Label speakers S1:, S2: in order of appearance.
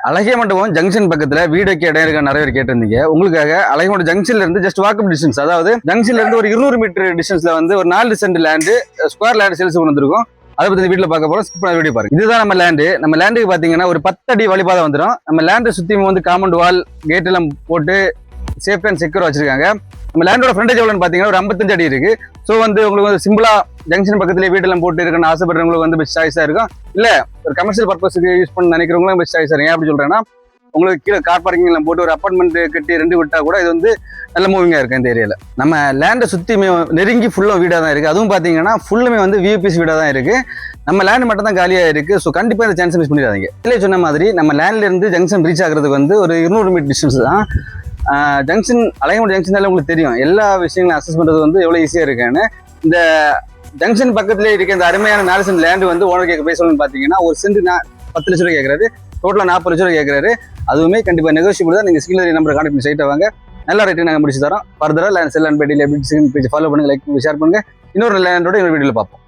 S1: அழகிய மண்டபம் ஜங்ஷன் பக்கத்துல வீடு வைக்க இடம் இருக்க நிறைய பேர் கேட்டிருந்தீங்க. உங்களுக்காக அழகிய மண்டபம் ஜங்ஷன்ல இருந்து ஜஸ்ட் வாக்கப் டிஸ்டன்ஸ், அதாவது ஜங்ஷன்ல இருந்து ஒரு 200 மீட்டர் டிஸ்டன்ஸ்ல வந்து ஒரு 4 send land, square land sales கொண்டு வந்திருக்கும். அதை பத்தி வீட்டுல பார்க்க போறோம். ஸ்கிப் பண்ண வீடியோ பாருங்க. இதுதான் நம்ம லேண்டு. நம்ம லேண்டுக்கு பாத்தீங்கன்னா ஒரு 10 அடி வழிபாதை வந்துடும். நம்ம லேண்டை சுத்தி வந்து காம்பவுண்ட் வால், கேட் எல்லாம் போட்டு சேஃப் அண்ட் செக்யூர் வச்சிருக்காங்க. நம்ம லேண்டோட ஃப்ரண்டேஜ் எவ்வளோன்னு பாத்தீங்கன்னா ஒரு 55 அடி இருக்கு. ஸோ வந்து உங்களுக்கு வந்து சிம்பிளா ஜங்ஷன் பக்கத்துலேயே வீட்டெல்லாம் போட்டு இருக்குன்னு ஆசைப்படுறவங்களுக்கு வந்து பெஸ்ட் சாய்ஸா இருக்கும். இல்ல ஒரு கமர்ஷியல் பர்பஸ்க்கு யூஸ் பண்ண நினைக்கிறவங்களும் பெஸ்ட் சாய்ஸா இருக்கும். எப்படி சொல்றேன்னா, உங்களுக்கு கீழே கார் பார்க்கிங் எல்லாம் போட்டு ஒரு அப்பார்ட்மெண்ட் கட்டி ரெண்டு விட்டா கூட இது வந்து நல்ல மூவிங்கா இருக்கு இந்த ஏரியால. நம்ம லேண்டை சுத்தியுமே நெருங்கி ஃபுல்லா வீடா தான் இருக்கு. அதுவும் பாத்தீங்கன்னா ஃபுல்லுமே வந்து வியூபிஎஸ் வீடா தான் இருக்கு. நம்ம லேண்ட் மட்டும் தான் காலியா இருக்கு. ஸோ கண்டிப்பா இந்த சான்ஸ் மிஸ் பண்ணிடாதீங்க. இல்லையே சொன்ன மாதிரி நம்ம லேண்ட்ல இருந்து ஜங்ஷன் ரீச் ஆகிறதுக்கு வந்து ஒரு 200 மீட்டர் டிஸ்டன்ஸ் தான். ஜங்ஷன் அழகிய ஜங்ஷன் உங்களுக்கு தெரியும், எல்லா விஷயங்களும் அசஸ் பண்றது வந்து எவ்வளவு ஈஸியா இருக்குன்னு. இந்த ஜங்ஷன் பக்கத்துல இருக்க இந்த அருமையான 4 சென்ட் லேண்ட் வந்து ஓனர் கேட்க பேசணும்னு பாத்தீங்கன்னா ஒரு சென்ட் 10 லட்ச ரூபாய் கேட்கறாரு. டோட்டலா 40 லட்ச ரூபாய் கேட்கறாரு. அதுவுமே கண்டிப்பா நெகோசியபிள் தான். நீங்க ஸ்கில் நம்பர் கான்டாக்ட் பண்ணி சைட்டை வாங்க, நல்ல ரேட்டு நாங்கள் முடிச்சு தரோம். ஃபர்தரா land sell and page follow பண்ணுங்க, லைக் ஷேர் பண்ணுங்க. இன்னொரு லேண்டோட இன்னொரு வீடியோல பார்ப்போம்.